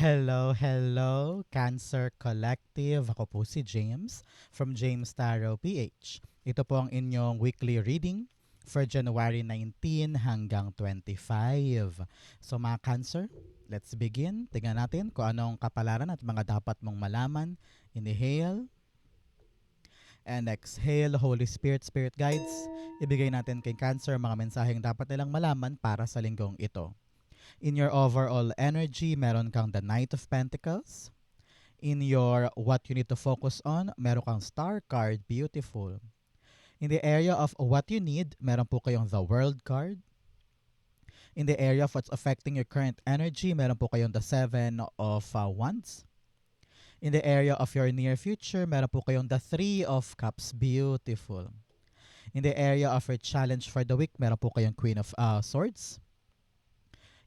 Hello, hello, Cancer Collective. Ako po si James from James Tarot PH. Ito po ang inyong weekly reading for January 19 hanggang 25. So mga Cancer, let's begin. Tingnan natin kung anong kapalaran at mga dapat mong malaman. Inhale and exhale. Holy Spirit, Spirit Guides, ibigay natin kay Cancer mga mensaheng dapat nilang malaman para sa linggong ito. In your overall energy, meron kang the Knight of Pentacles. In your what you need to focus on, meron kang Star card, beautiful. In the area of what you need, meron po kayong the World card. In the area of what's affecting your current energy, meron po kayong the Seven of Wands. In the area of your near future, meron po kayong the Three of Cups, beautiful. In the area of your challenge for the week, meron po kayong Queen of Swords.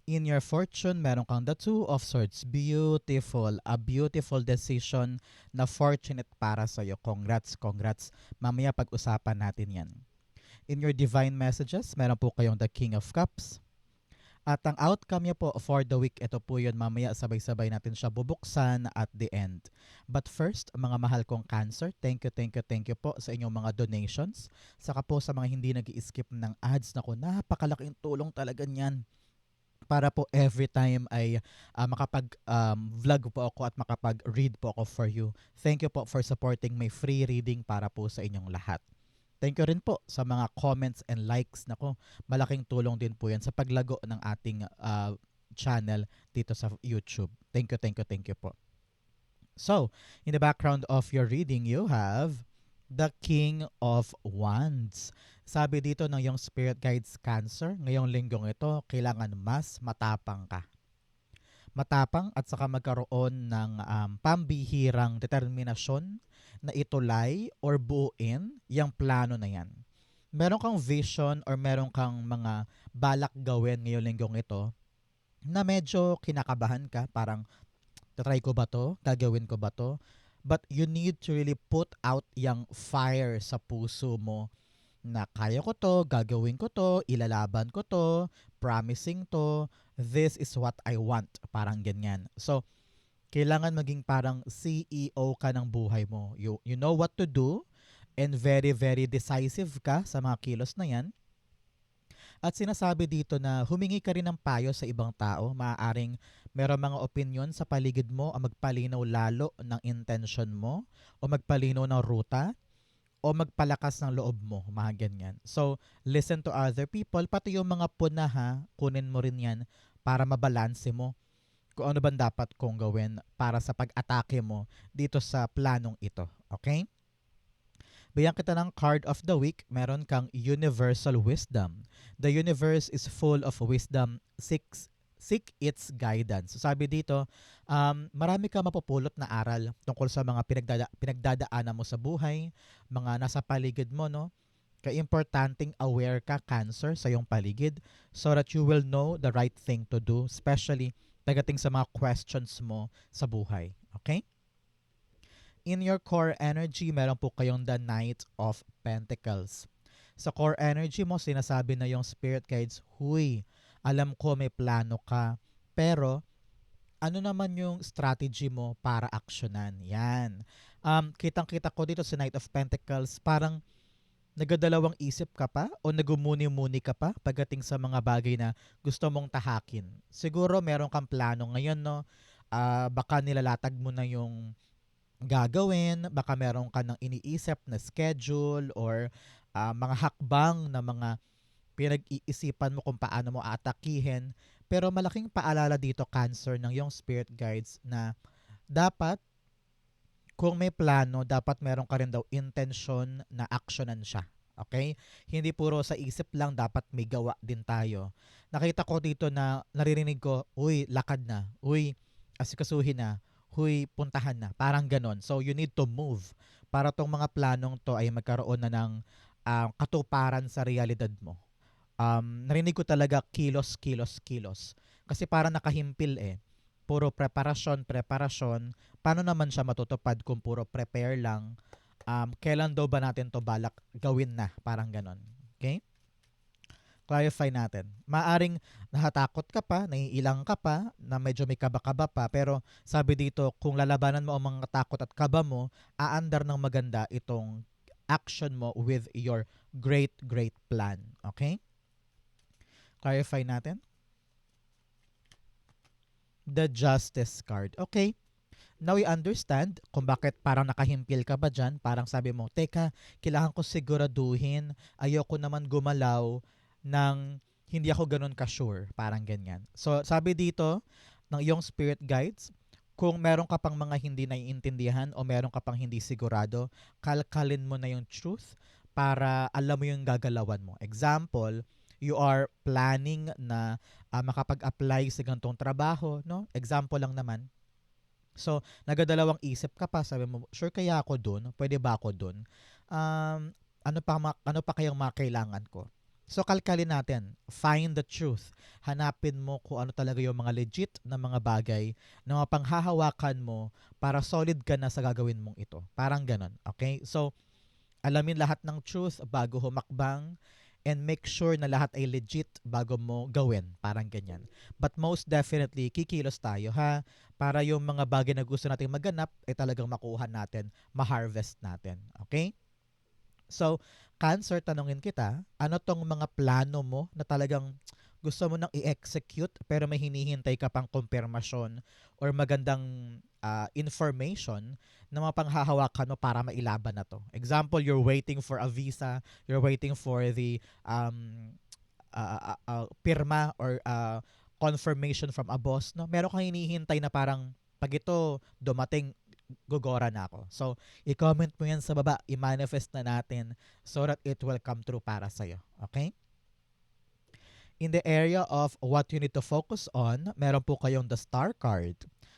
In your fortune, meron kang the Two of Swords. Beautiful. A beautiful decision na fortunate para sa'yo. Congrats, congrats. Mamaya pag-usapan natin yan. In your divine messages, meron po kayong the King of Cups. At ang outcome niya po for the week, ito po yun. Mamaya sabay-sabay natin siya bubuksan at the end. But first, mga mahal kong Cancer, thank you po sa inyong mga donations. Saka po sa mga hindi nag-i-skip ng ads. Naku, napakalaking tulong talaga niyan para po every time ay makapag-vlog po ako at makapag-read po ako for you. Thank you po for supporting my free reading para po sa inyong lahat. Thank you rin po sa mga comments and likes. Nako, malaking tulong din po yan sa paglago ng ating channel dito sa YouTube. Thank you po. So, in the background of your reading, you have the King of Wands. Sabi dito ng iyong Spirit Guides Cancer, ngayong linggong ito, kailangan mas matapang ka. Matapang at saka magkaroon ng pambihirang determinasyon na itulay or buuin yung plano na yan. Meron kang vision or meron kang mga balak gawin ngayong linggong ito na medyo kinakabahan ka, parang try ko ba to? Gagawin ko ba to? But you need to really put out yung fire sa puso mo na kaya ko to, gagawin ko to, ilalaban ko to, promising to, this is what I want. Parang ganyan. So, kailangan maging parang CEO ka ng buhay mo. You know what to do and very, very decisive ka sa mga kilos na yan. At sinasabi dito na humingi ka rin ng payo sa ibang tao. Maaaring meron mga opinion sa paligid mo o magpalinaw lalo ng intention mo o magpalinaw ng ruta o magpalakas ng loob mo, mga ganyan. So, listen to other people, pati yung mga puna ha, kunin mo rin yan para mabalanse mo kung ano bang dapat kong gawin para sa pag-atake mo dito sa planong ito. Okay? Bigyan kita ng card of the week, meron kang Universal Wisdom. The universe is full of wisdom. Seek its guidance. So sabi dito, marami ka mapupulot na aral tungkol sa mga pinagdadaanan mo sa buhay, mga nasa paligid mo, no? Kaya-importanting aware ka, Cancer, sa iyong paligid so that you will know the right thing to do, especially pagdating sa mga questions mo sa buhay. Okay? In your core energy, meron po kayong the Knight of Pentacles. Sa core energy mo, sinasabi na yung Spirit Guides, huy, alam ko may plano ka, pero ano naman yung strategy mo para aksyonan? Yan. Kitang-kita ko dito sa Knight of Pentacles, parang nagadalawang isip ka pa o nagumuni-muni ka pa pagdating sa mga bagay na gusto mong tahakin. Siguro meron kang plano ngayon, no? Baka nilalatag mo na yung gagawin, baka meron ka ng iniisip na schedule or mga hakbang na mga pinag-iisipan mo kung paano mo atakihin. Pero malaking paalala dito, Cancer, ng yung spirit guides na dapat kung may plano, dapat meron ka rin daw intention na actionan siya. Okay? Hindi puro sa isip lang, dapat may gawa din tayo. Nakita ko dito na naririnig ko, uy, lakad na. Uy, asikasuhin na. Huy, puntahan na. Parang ganon. So, you need to move para tong mga planong to ay magkaroon na ng katuparan sa realidad mo. Narinig ko talaga kilos, kilos, kilos. Kasi parang nakahimpil eh. Puro preparasyon, preparasyon. Paano naman siya matutupad kung puro prepare lang? Kailan daw ba natin to balak gawin na? Parang ganon. Okay? Clarify natin. Maaring nahatakot ka pa, naiilang ka pa, na medyo may kaba-kaba pa, pero sabi dito, kung lalabanan mo ang mga takot at kaba mo, aandar ng maganda itong action mo with your great plan. Okay? Clarify natin. The Justice card. Okay. Now we understand kung bakit parang nakahimpil ka ba dyan. Parang sabi mo, teka, kailangan ko siguraduhin. Ayoko naman gumalaw ng hindi ako ganun ka-sure. Parang ganyan. So, sabi dito ng iyong spirit guides, kung meron ka pang mga hindi naiintindihan o meron ka pang hindi sigurado, kalkalin mo na yung truth para alam mo yung gagalawan mo. Example, you are planning na makapag-apply sa ganitong trabaho, no? Example lang naman. So, nagadalawang isip ka pa, sabi mo, sure kaya ako dun? Pwede ba ako dun? Ano pa kayang mga kailangan ko? So, kalkalin natin. Find the truth. Hanapin mo kung ano talaga yung mga legit na mga bagay na mapanghahawakan mo para solid ka na sa gagawin mong ito. Parang ganon. Okay? So, alamin lahat ng truth bago humakbang and make sure na lahat ay legit bago mo gawin. Parang ganyan. But most definitely, kikilos tayo ha, para yung mga bagay na gusto nating maganap ay talagang makuha natin, ma-harvest natin. Okay? So, Cancer, tanungin kita, ano tong mga plano mo na talagang gusto mo nang i-execute pero may hinihintay ka pang kumpirmasyon or magandang information na mapanghahawakan mo para mailaban na to. Example, you're waiting for a visa, you're waiting for the pirma or confirmation from a boss, no? Meron kang hinihintay na parang pag ito dumating, gugora na ako. So, i-comment mo yan sa baba, i-manifest na natin so that it will come true para sa'yo. Okay? In the area of what you need to focus on, meron po kayong the star card.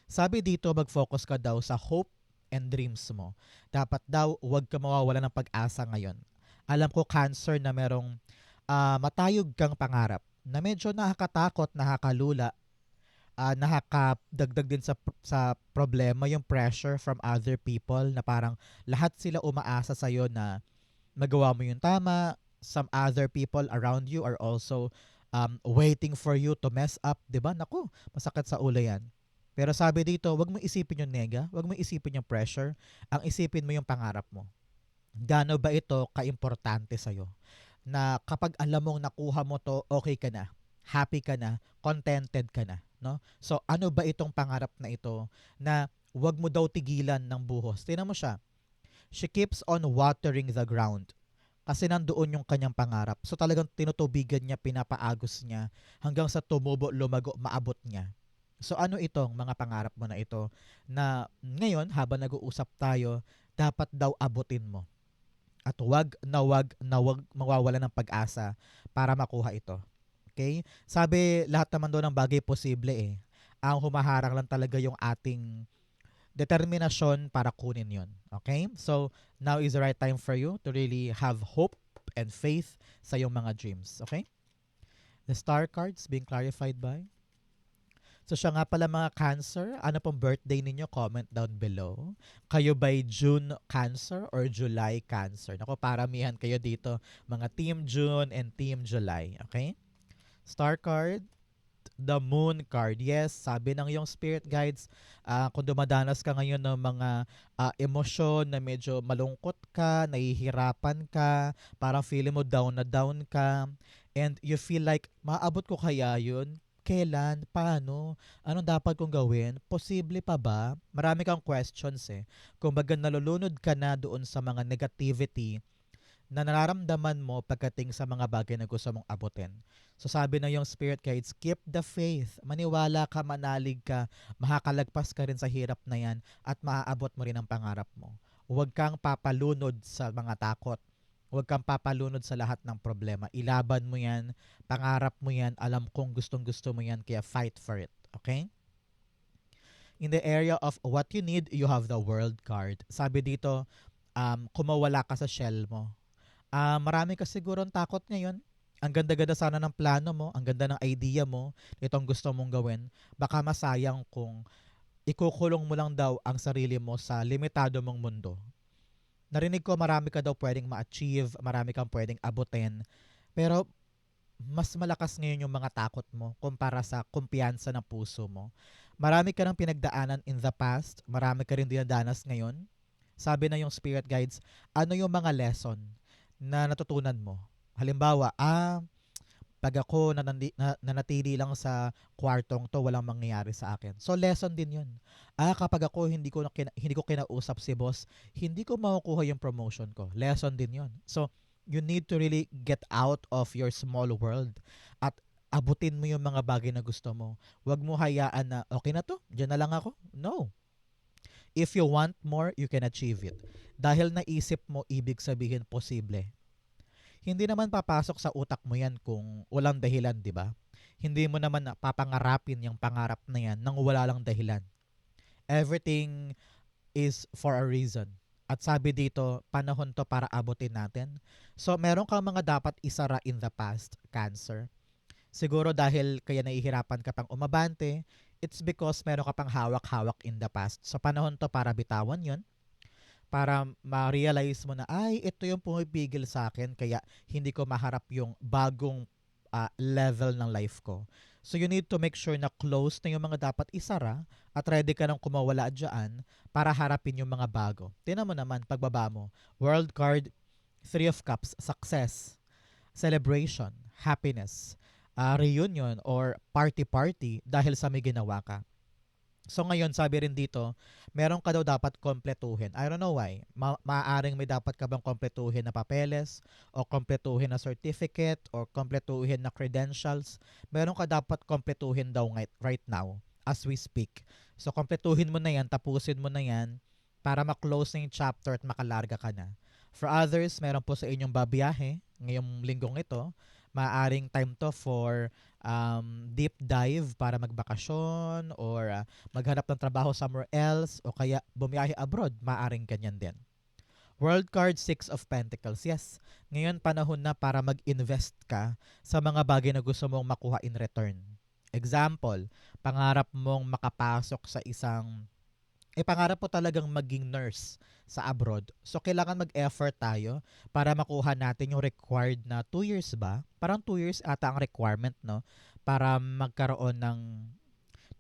Sabi dito, mag-focus ka daw sa hope and dreams mo. Dapat daw, huwag ka mawawala ng pag-asa ngayon. Alam ko, Cancer, na merong matayog kang pangarap na medyo nakakatakot, nakakalula, nakakadagdag din sa problema yung pressure from other people na parang lahat sila umaasa sa'yo na magawa mo yung tama. Some other people around you are also waiting for you to mess up. Diba? Naku, masakit sa ulo yan. Pero sabi dito, wag mo isipin yung nega, wag mo isipin yung pressure, ang isipin mo yung pangarap mo. Gaano ba ito kaimportante sa'yo? Na kapag alam mong nakuha mo to, okay ka na, happy ka na, contented ka na. No? So, ano ba itong pangarap na ito na wag mo daw tigilan ng buhos? Tingnan mo siya. She keeps on watering the ground. Kasi nandoon yung kanyang pangarap. So talagang tinutubigan niya, pinapaagos niya hanggang sa tumubo, lumago, maabot niya. So ano itong mga pangarap mo na ito na ngayon habang nag-uusap tayo, dapat daw abutin mo. At wag mawawala ng pag-asa para makuha ito. Okay? Sabi, lahat naman doon ng bagay posible eh. Ang humaharang lang talaga yung ating determinasyon para kunin yun. Okay? So, now is the right time for you to really have hope and faith sa iyong mga dreams. Okay? The star cards being clarified by? So, siya nga pala mga Cancer, ano pong birthday ninyo? Comment down below. Kayo by June Cancer or July Cancer? Naku, paramihan kayo dito. Mga Team June and Team July. Okay? Star card, the moon card. Yes, sabi ng iyong spirit guides, kung dumadanas ka ngayon ng mga emosyon na medyo malungkot ka, nahihirapan ka, parang feeling mo down na down ka, and you feel like, maabot ko kaya yun? Kailan? Paano? Anong dapat kong gawin? Posible pa ba? Marami kang questions eh. Kung baga nalulunod ka na doon sa mga negativity na nararamdaman mo pagdating sa mga bagay na gusto mong abutin. So sabi na yung spirit guides, keep the faith. Maniwala ka, manalig ka, makakalagpas ka rin sa hirap na yan at maaabot mo rin ang pangarap mo. Huwag kang papalunod sa mga takot. Huwag kang papalunod sa lahat ng problema. Ilaban mo yan, pangarap mo yan, alam kong gustong-gusto mo yan, kaya fight for it. Okay? In the area of what you need, you have the world card. Sabi dito, kung mawala ka sa shell mo, marami ka siguro takot ngayon. Ang ganda-ganda sana ng plano mo, ang ganda ng idea mo, itong gusto mong gawin. Baka masayang kung ikukulong mo lang daw ang sarili mo sa limitado mong mundo. Narinig ko marami ka daw pwedeng ma-achieve, marami kang pwedeng abutin. Pero mas malakas ngayon yung mga takot mo kumpara sa kumpiyansa ng puso mo. Marami ka nang pinagdaanan in the past, marami ka rin dinadanas ngayon. Sabi na yung spirit guides, ano yung mga lesson na natutunan mo? Halimbawa, pag ako nanatili lang sa kwartong to, walang mangyayari sa akin. So lesson din 'yun. Kapag ako hindi ko kinausap si boss, hindi ko makukuha yung promotion ko. Lesson din 'yun. So you need to really get out of your small world at abutin mo yung mga bagay na gusto mo. Huwag mo hayaan na okay na to, diyan na lang ako. No. If you want more, you can achieve it. Dahil naisip mo, ibig sabihin posible. Hindi naman papasok sa utak mo yan kung walang dahilan, di ba? Hindi mo naman papangarapin yung pangarap na yan nang wala lang dahilan. Everything is for a reason. At sabi dito, panahon to para abutin natin. So, meron kang mga dapat isara in the past, Cancer. Siguro dahil kaya nahihirapan ka pang umabante, it's because meron ka pang hawak-hawak in the past. So, panahon to para bitawan yon, para ma-realize mo na ay ito yung pumipigil sa akin kaya hindi ko maharap yung bagong level ng life ko. So you need to make sure na close na yung mga dapat isara at ready ka nang kumawala dyan para harapin yung mga bago. Tingnan mo naman pagbaba mo. World card, Three of Cups, success, celebration, happiness, reunion or party-party dahil sa may ginawa ka. So ngayon, sabi rin dito, meron ka daw dapat kompletuhin. I don't know why. Maaaring may dapat ka bang kompletuhin na papeles o kompletuhin na certificate o kompletuhin na credentials. Meron ka dapat kompletuhin daw right now as we speak. So kompletuhin mo na yan, tapusin mo na yan para ma-close na yung chapter at makalarga ka na. For others, meron po sa inyong babiyahe ngayong linggong ito. Maaaring time to for deep dive para magbakasyon or maghanap ng trabaho somewhere else o kaya bumiyahe abroad, maaring ganyan din. World card, Six of Pentacles. Yes, ngayon panahon na para mag-invest ka sa mga bagay na gusto mong makuha in return. Example, pangarap mong makapasok sa pangarap po talagang maging nurse sa abroad. So, kailangan mag-effort tayo para makuha natin yung required na 2 years ba? Parang 2 years ata ang requirement, no? Para magkaroon ng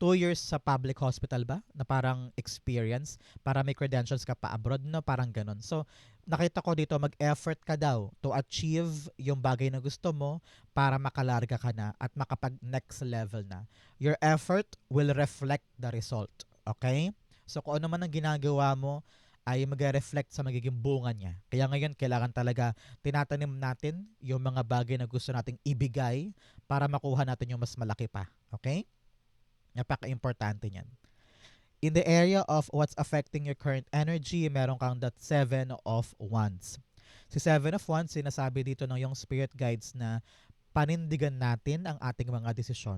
2 years sa public hospital ba? Na parang experience para may credentials ka pa abroad, no? Parang ganun. So, nakita ko dito, mag-effort ka daw to achieve yung bagay na gusto mo para makalarga ka na at makapag next level na. Your effort will reflect the result. Okay? So kung ano man ang ginagawa mo ay magre-reflect sa magiging bunga niya. Kaya ngayon kailangan talaga tinatanim natin yung mga bagay na gusto nating ibigay para makuha natin yung mas malaki pa. Okay? Napaka-importante niyan. In the area of what's affecting your current energy, meron kang that Seven of Wands. Si Seven of Wands, sinasabi dito ng yung spirit guides na panindigan natin ang ating mga desisyon.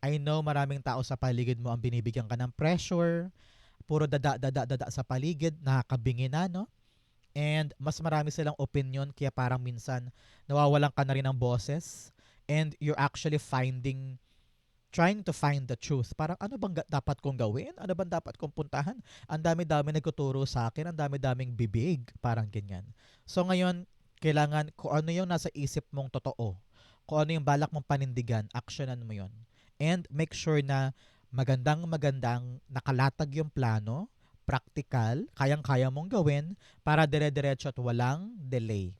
I know maraming tao sa paligid mo ang binibigyan ka ng pressure, puro dada sa paligid, nakakabingi na, no? And mas marami silang opinion kaya parang minsan nawawalan ka na rin ng boses and you're actually trying to find the truth. Parang ano bang dapat kong gawin? Ano bang dapat kong puntahan? Ang dami-dami nagtuturo sa akin, ang dami-daming bibig, parang ganyan. So ngayon, kailangan kung ano yung nasa isip mong totoo, kung ano yung balak mong panindigan, actionan mo yon. And make sure na magandang nakalatag yung plano, practical, kayang-kaya mong gawin para dire-diretso at walang delay.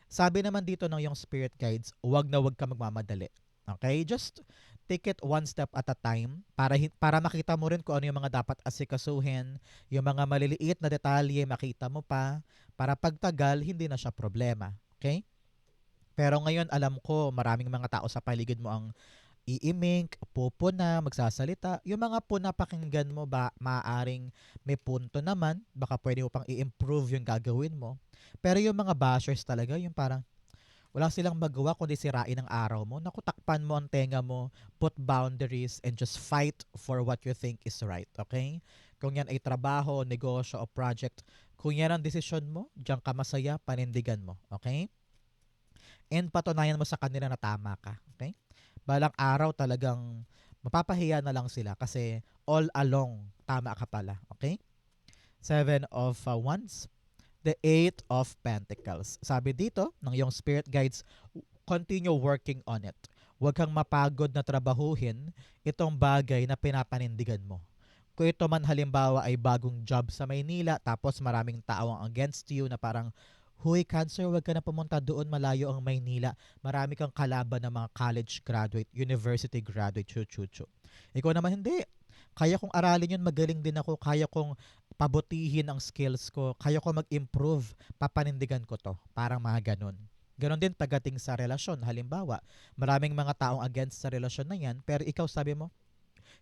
Sabi naman dito ng yung spirit guides, huwag na huwag ka magmamadali. Okay? Just take it one step at a time para makita mo rin kung ano yung mga dapat asikasuhin, yung mga maliliit na detalye makita mo pa para pagtagal hindi na siya problema. Okay? Pero ngayon alam ko maraming mga tao sa paligid mo ang iimink, pupuna, magsasalita. Yung mga puna pakinggan mo ba, maaaring may punto naman, baka pwede mo pang i-improve yung gagawin mo. Pero yung mga bashers talaga, yung parang wala silang magawa kundi sirain ang araw mo. Naku, takpan mo ang tenga mo, put boundaries, and just fight for what you think is right, okay? Kung yan ay trabaho, negosyo, o project, kung yan ang desisyon mo, diyan ka masaya, panindigan mo, okay? And patunayan mo sa kanila na tama ka, okay? Balang araw talagang mapapahiya na lang sila kasi all along tama ka pala, okay? Seven of Wands, the Eight of Pentacles. Sabi dito ng iyong spirit guides, continue working on it. Huwag kang mapagod na trabahuhin itong bagay na pinapanindigan mo. Kung ito man halimbawa ay bagong job sa Maynila tapos maraming tao ang against you na parang, huy, Cancer, huwag ka na pumunta doon, malayo ang Maynila. Marami kang kalaban ng mga college graduate, university graduate, chuchuchu. Ikaw naman hindi. Kaya kong aralin yun, magaling din ako. Kaya kong pabutihin ang skills ko. Kaya ko mag-improve. Papanindigan ko to. Parang mga ganun. Ganon din pagdating sa relasyon. Halimbawa, maraming mga taong against sa relasyon na yan, pero ikaw sabi mo,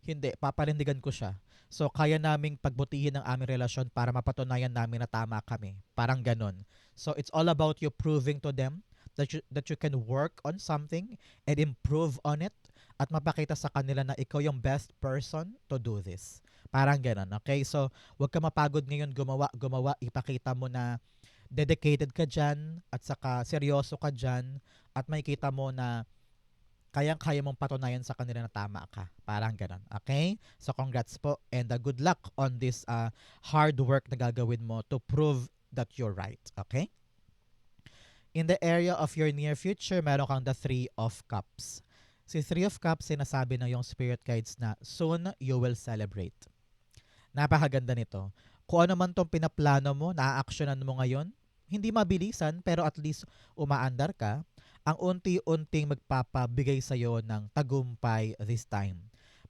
hindi, papanindigan ko siya. So, kaya naming pagbutihin ang aming relasyon para mapatunayan namin na tama kami. Parang ganon. So, it's all about you proving to them that you can work on something and improve on it at mapakita sa kanila na ikaw yung best person to do this. Parang ganon, okay? So, huwag ka mapagod ngayon gumawa. Ipakita mo na dedicated ka dyan at saka seryoso ka dyan at makikita mo na kayang-kaya mong patunayan sa kanila na tama ka. Parang ganun. Okay? So, congrats po and good luck on this hard work na gagawin mo to prove that you're right. Okay? In the area of your near future, meron kang the Three of Cups. Si Three of Cups, sinasabi na yung spirit guides na soon you will celebrate. Napakaganda nito. Kung ano man tong pinaplano mo, na-actionan mo ngayon, hindi mabilisan pero at least umaandar ka, ang unti-unting magpapabigay sa'yo ng tagumpay this time.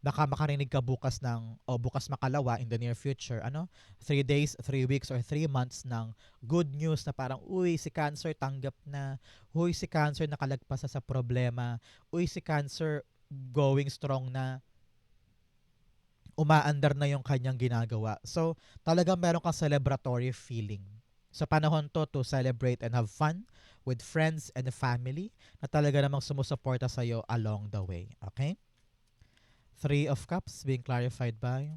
Baka makarinig ka bukas bukas makalawa in the near future, 3 days, 3 weeks, or 3 months ng good news na parang, uy, si Cancer tanggap na, uy, si Cancer nakalagpas sa problema, uy, si Cancer going strong na, umaandar na yung kanyang ginagawa. So, talagang meron kang celebratory feeling. Sa panahon to celebrate and have fun with friends and family na talaga namang sumusuporta sa'yo along the way. Okay? Three of Cups being clarified by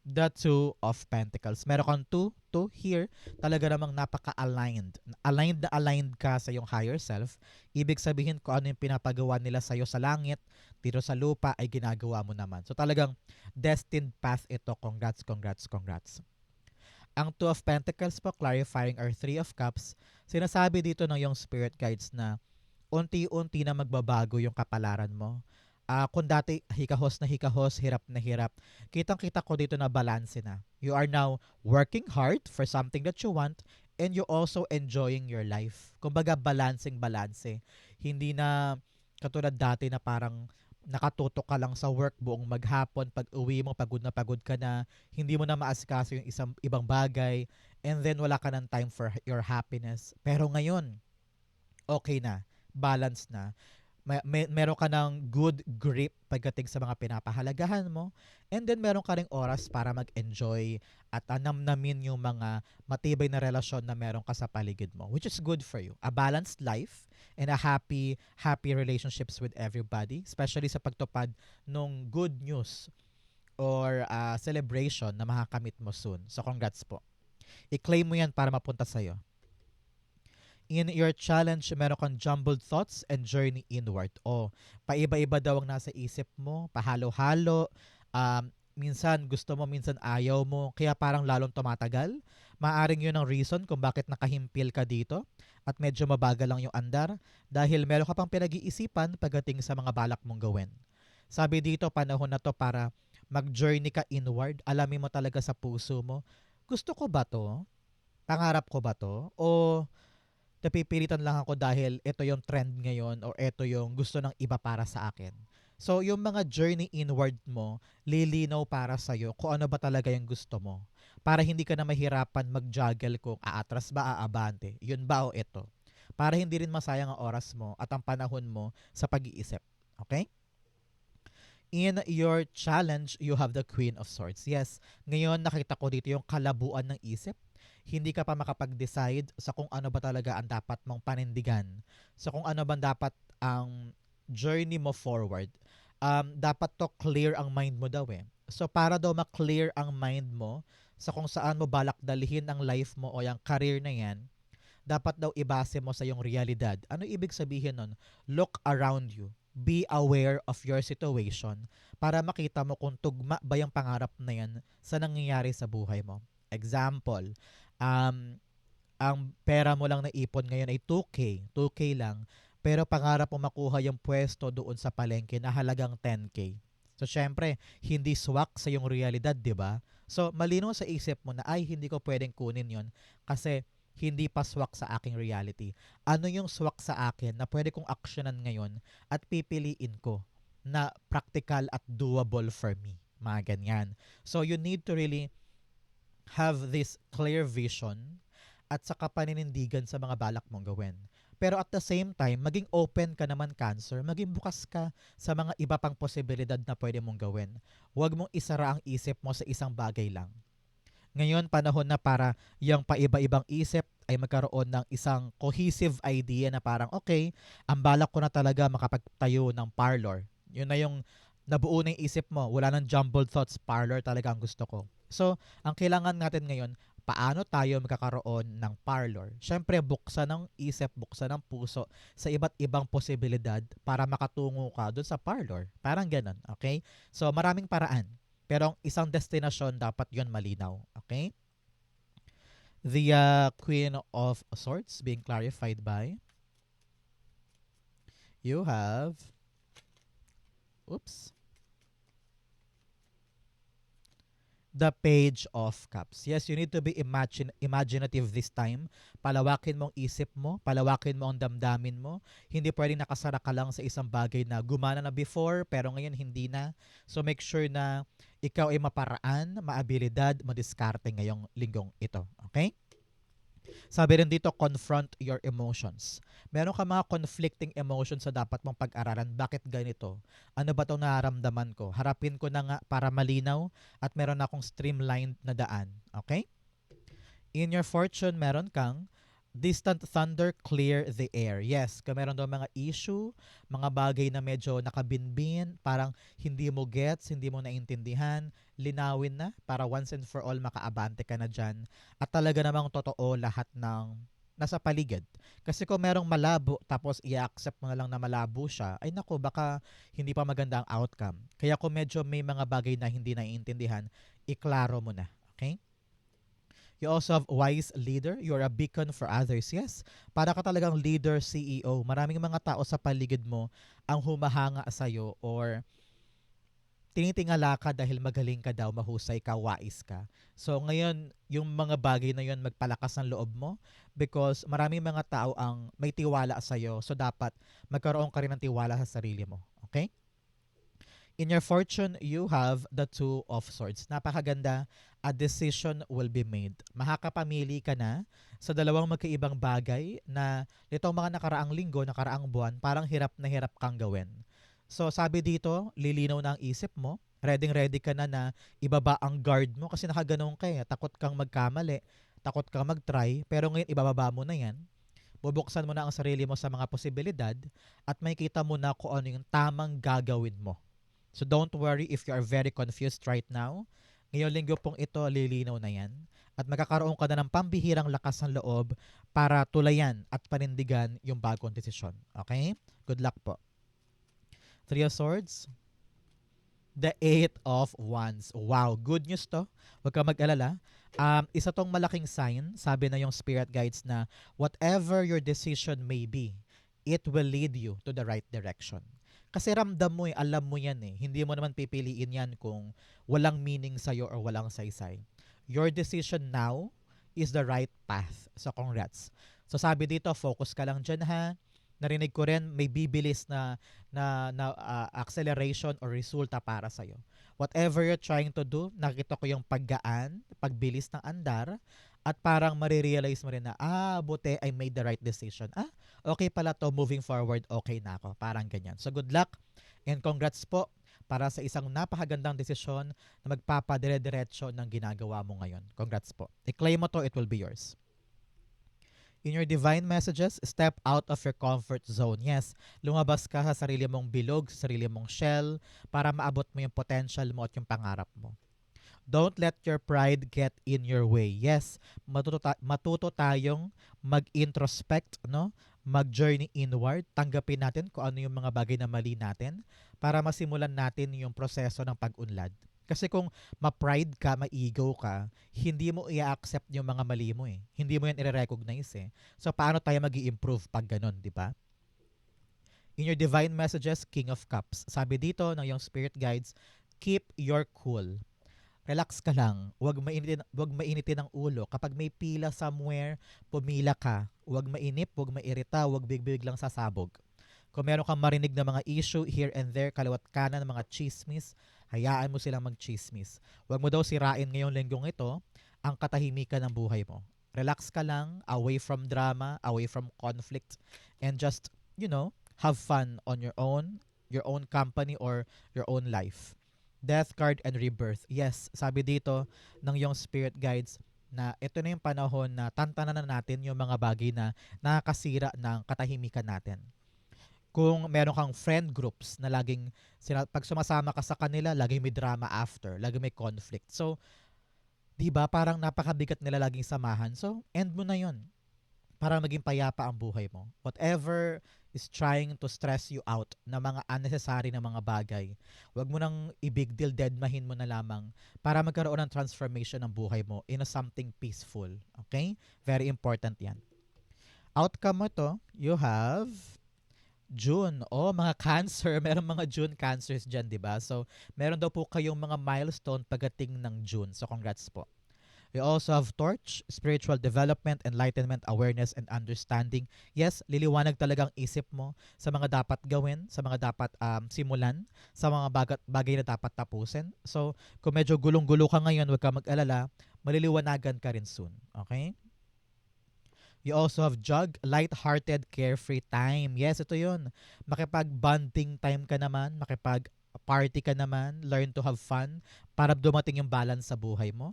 the Two of Pentacles. Meron kang two here. Talaga namang napaka-aligned. Aligned ka sa iyong higher self. Ibig sabihin kung ano yung pinapagawa nila sa'yo sa langit, dito sa lupa ay ginagawa mo naman. So talagang destined path ito. Congrats, congrats, congrats. Ang Two of Pentacles po, clarifying our Three of Cups, sinasabi dito ng yung spirit guides na unti-unti na magbabago yung kapalaran mo. Kung dati hikahos na hikahos, hirap na hirap, kitang-kita ko dito na balanse na. You are now working hard for something that you want and you also enjoying your life. Kumbaga, balancing-balanse. Hindi na katulad dati na parang nakatutok ka lang sa work buong maghapon, pag uwi mo pagod ka na, hindi mo na maasikaso yung ibang bagay, and then wala ka ng time for your happiness. Pero ngayon, okay na, balance na. Meron ka ng good grip pagdating sa mga pinapahalagahan mo, and then meron ka ring oras para mag-enjoy at namnamin yung mga matibay na relasyon na meron ka sa paligid mo, which is good for you. A balanced life and a happy relationships with everybody, especially sa pagtupad nung good news or celebration na makakamit mo soon. So congrats po. I-claim mo yan para mapunta sa'yo. In your challenge, meron kang jumbled thoughts and journey inward. Paiba-iba daw ang nasa isip mo, pahalo-halo. Minsan gusto mo, minsan ayaw mo, kaya parang lalong tumatagal. Maaring yun ang reason kung bakit nakahimpil ka dito at medyo mabagal lang yung andar dahil meron ka pang pinag-iisipan pagdating sa mga balak mong gawin. Sabi dito, panahon na to para mag-journey ka inward. Alamin mo talaga sa puso mo, gusto ko ba to? Pangarap ko ba to? O napipilitan lang ako dahil ito yung trend ngayon or ito yung gusto ng iba para sa akin. So, yung mga journey inward mo, lilinaw para sa'yo kung ano ba talaga yung gusto mo. Para hindi ka na mahirapan mag-juggle kung aatras ba, aabante. Yun ba o ito. Para hindi rin masayang ang oras mo at ang panahon mo sa pag-iisip. Okay? In your challenge, you have the Queen of Swords. Yes, ngayon nakita ko dito yung kalabuan ng isip. Hindi ka pa makapag-decide sa kung ano ba talaga ang dapat mong panindigan. Sa kung ano ba dapat ang journey mo forward. Dapat to clear ang mind mo daw eh. So para daw ma-clear ang mind mo sa kung saan mo balak dalhin ang life mo o yung career na yan, dapat daw ibase mo sa yung realidad. Ano ibig sabihin nun? Look around you. Be aware of your situation para makita mo kung tugma ba yung pangarap na yan sa nangyayari sa buhay mo. Example, ang pera mo lang na ipon ngayon ay 2K lang, pero pangarap mo makuha yung pwesto doon sa palengke na halagang 10K. So, syempre, hindi swak sa yung realidad, di ba? So, malinaw sa isip mo na, ay, hindi ko pwedeng kunin yon kasi hindi pa swak sa aking reality. Ano yung swak sa akin na pwede kong aksyonan ngayon at pipiliin ko na practical at doable for me? Mga ganyan. So, you need to really have this clear vision at saka paninindigan sa mga balak mong gawin. Pero at the same time, maging open ka naman, Cancer. Maging bukas ka sa mga iba pang posibilidad na pwede mong gawin. Huwag mong isara ang isip mo sa isang bagay lang. Ngayon, panahon na para yung paiba-ibang isip ay magkaroon ng isang cohesive idea na parang, okay, ang balak ko na talaga makapagtayo ng parlor. Yun na yung nabuo na yung isip mo. Wala nang jumbled thoughts. Parlor talaga ang gusto ko. So, ang kailangan natin ngayon, paano tayo magkakaroon ng parlor? Siyempre, buksan ng isip, buksan ng puso sa iba't ibang posibilidad para makatungo ka dun sa parlor. Parang ganun, okay? So, maraming paraan. Pero ang isang destinasyon, dapat yon malinaw, okay? The Queen of Swords being clarified by, you have, oops, the Page of Cups. Yes, you need to be imaginative this time. Palawakin mo ang isip mo, palawakin mo ang damdamin mo. Hindi pwedeng nakasara ka lang sa isang bagay na gumana na before pero ngayon hindi na. So make sure na ikaw ay maparaan, maabilidad, madiskarte ngayong linggong ito. Okay? Sabi rin dito, confront your emotions. Meron ka mga conflicting emotions sa dapat mong pag-aralan. Bakit ganito? Ano ba itong nararamdaman ko? Harapin ko na nga para malinaw at meron akong streamlined na daan. Okay? In your fortune, meron kang distant thunder, clear the air. Yes, kung meron daw mga issue, mga bagay na medyo nakabinbin, parang hindi mo gets, hindi mo naintindihan, linawin na para once and for all makaabante ka na dyan. At talaga namang totoo lahat ng nasa paligid. Kasi kung merong malabo tapos i-accept mo na lang na malabo siya, ay nako, baka hindi pa maganda ang outcome. Kaya kung medyo may mga bagay na hindi naiintindihan, iklaro mo na. Okay? You also have wise leader. You're a beacon for others. Yes, para ka talagang leader, CEO. Maraming mga tao sa paligid mo ang humahanga sa'yo or tinitingala ka dahil magaling ka daw, mahusay ka, wais ka. So ngayon, yung mga bagay na yun magpalakas ng loob mo because maraming mga tao ang may tiwala sa'yo. So dapat magkaroon ka rin ng tiwala sa sarili mo. Okay? In your fortune, you have the Two of Swords. Napakaganda. A decision will be made. Makakapamili ka na sa dalawang magkaibang bagay na nitong mga nakaraang linggo, nakaraang buwan, parang hirap na hirap kang gawin. So sabi dito, lilinaw na ang isip mo. Ready ka na ibaba ang guard mo kasi nakaganong ka eh. Takot kang magkamali, takot kang mag-try, pero ngayon ibababa mo na yan. Bubuksan mo na ang sarili mo sa mga posibilidad at makikita mo na kung ano yung tamang gagawin mo. So don't worry if you are very confused right now. Ngayong linggo pong ito, lilinaw na yan. At magkakaroon ka na ng pambihirang lakas ng loob para tulayan at panindigan yung bagong desisyon. Okay? Good luck po. Three of Swords. The Eight of Wands. Wow, good news to. Huwag ka mag-alala. Isa tong malaking sign, sabi na yung spirit guides na whatever your decision may be, it will lead you to the right direction. Kasi ramdam mo alam mo yan eh. Hindi mo naman pipiliin yan kung walang meaning sa'yo or walang saysay. Your decision now is the right path. So congrats. So sabi dito, focus ka lang dyan ha. Narinig ko rin, may bibilis na acceleration or resulta para sa'yo. Whatever you're trying to do, nakita ko yung paggaan, pagbilis ng andar, at parang marirealize mo rin na, buti, I made the right decision. Okay pala to, moving forward, okay na ako. Parang ganyan. So good luck and congrats po para sa isang napakagandang desisyon na magpapadire-diretso ng ginagawa mo ngayon. Congrats po. I-claim mo to, it will be yours. In your divine messages, step out of your comfort zone. Yes, lumabas ka sa sarili mong bilog, sa sarili mong shell para maabot mo yung potential mo at yung pangarap mo. Don't let your pride get in your way. Yes, matuto tayong mag-introspect, no? Mag-journey inward, tanggapin natin kung ano yung mga bagay na mali natin para masimulan natin yung proseso ng pag-unlad. Kasi kung ma-pride ka, ma-ego ka, hindi mo i-accept yung mga mali mo eh. Hindi mo yan i-recognize eh. So, paano tayo mag improve pag ganun, di ba? In your divine messages, King of Cups, sabi dito ng yung spirit guides, keep your cool. Relax ka lang. Huwag mainitin ang ulo. Kapag may pila somewhere, pumila ka. Huwag mainip, huwag mairita, huwag biglang sasabog. Kung meron kang marinig na mga issue here and there, kaliwat kanan ng mga chismis, hayaan mo silang mag-chismis. Huwag mo daw sirain ngayong linggong ito ang katahimikan ng buhay mo. Relax ka lang, away from drama, away from conflict, and just, have fun on your own company or your own life. Death card and rebirth. Yes, sabi dito ng yung spirit guides na ito na yung panahon na tantanan na natin yung mga bagay na nakakasira ng katahimikan natin. Kung meron kang friend groups na laging pag sumasama ka sa kanila, laging may drama after, laging may conflict. So, 'di ba, parang napakabigat nila laging samahan. So, end mo na 'yon para maging payapa ang buhay mo. Whatever is trying to stress you out na mga unnecessary na mga bagay, wag mo nang i-big deal, deadmahin mo na lamang para magkaroon ng transformation ng buhay mo in a something peaceful. Okay? Very important yan. Outcome mo to, you have June. Oh, mga Cancer. Meron mga June Cancers dyan, di ba? So, meron daw po kayong mga milestone pagdating ng June. So, congrats po. We also have Torch, spiritual development, enlightenment, awareness, and understanding. Yes, liliwanag talagang isip mo sa mga dapat gawin, sa mga dapat simulan, sa mga bagay na dapat tapusin. So, kung medyo gulong-gulo ka ngayon, huwag ka mag-alala, maliliwanagan ka rin soon. Okay? You also have Jug, light-hearted, carefree time. Yes, ito yun. Makipag-bonding time ka naman, makipag-party ka naman, learn to have fun para dumating yung balance sa buhay mo.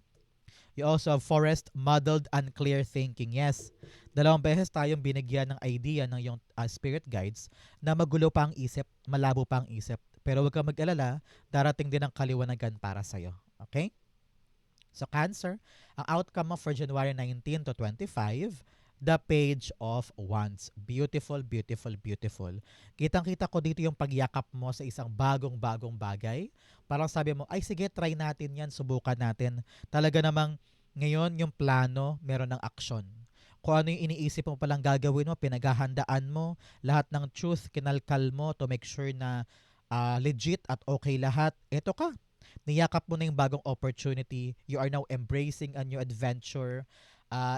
You also have Forest, muddled, unclear thinking. Yes, 2 beses tayong binigyan ng idea ng yung spirit guides na magulo pa ang isip, malabo pa ang isip. Pero huwag kang mag-alala, darating din ang kaliwanagan para sa'yo. Okay? So Cancer, ang outcome mo for January 19 to 25, the Page of Wands. Beautiful, beautiful, beautiful. Kitang-kita ko dito yung pagyakap mo sa isang bagong-bagong bagay. Parang sabi mo, ay sige, try natin yan, subukan natin. Talaga namang ngayon yung plano, meron ng aksyon. Kung ano yung iniisip mo palang gagawin mo, pinaghahandaan mo, lahat ng truth, kinalkal mo to make sure na legit at okay lahat. Ito ka. Niyakap mo na yung bagong opportunity. You are now embracing a new adventure.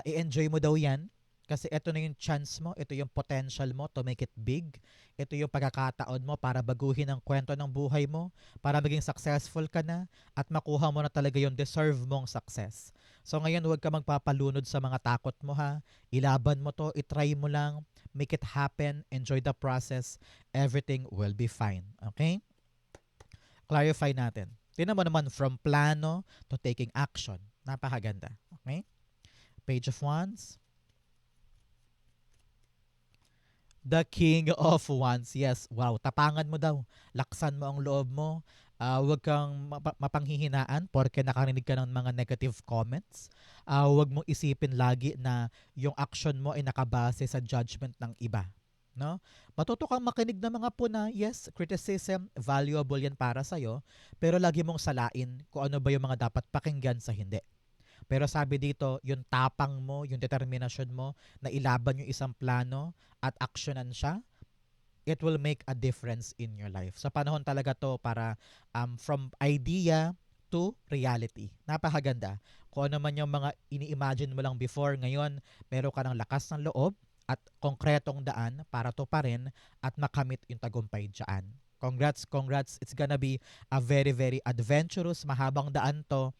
I-enjoy mo daw yan. Kasi ito na yung chance mo, ito yung potential mo to make it big. Ito yung pagkakataon mo para baguhin ang kwento ng buhay mo, para maging successful ka na, at makuha mo na talaga yung deserve mong success. So ngayon, huwag ka magpapalunod sa mga takot mo ha. Ilaban mo to, itry mo lang, make it happen, enjoy the process, everything will be fine. Okay? Clarify natin. Tingnan mo naman from plano to taking action. Napakaganda. Okay? Page of Wands. The King of Wands. Yes, wow. Tapangan mo daw. Laksan mo ang loob mo. Huwag kang mapanghihinaan porque nakarinig ka ng mga negative comments. Huwag mong isipin lagi na yung action mo ay nakabase sa judgment ng iba. No? Matuto kang makinig ng mga puna. Yes, criticism, valuable yan para sa'yo. Pero lagi mong salain kung ano ba yung mga dapat pakinggan sa hindi. Pero sabi dito, yung tapang mo, yung determinasyon mo na ilaban yung isang plano at aksyonan siya, it will make a difference in your life. Sa panahon talaga to para from idea to reality. Napakaganda. Kung ano man yung mga ini-imagine mo lang before, ngayon meron ka ng lakas ng loob at konkretong daan para to pa rin at makamit yung tagumpay dyan. Congrats, congrats. It's gonna be a very, very adventurous, mahabang daan to.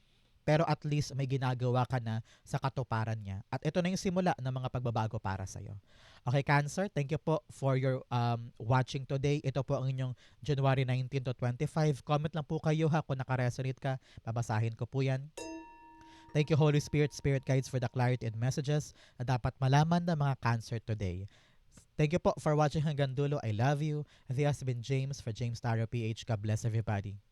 Pero at least may ginagawa ka na sa katuparan niya. At ito na yung simula ng mga pagbabago para sa'yo. Okay, Cancer, thank you po for your watching today. Ito po ang inyong January 19 to 25. Comment lang po kayo ha kung nakaresonate ka. Babasahin ko po yan. Thank you, Holy Spirit, Spirit Guides, for the clarity and messages na dapat malaman ng mga Cancer today. Thank you po for watching hanggang dulo. I love you. This has been James for James Tarot PH. God bless everybody.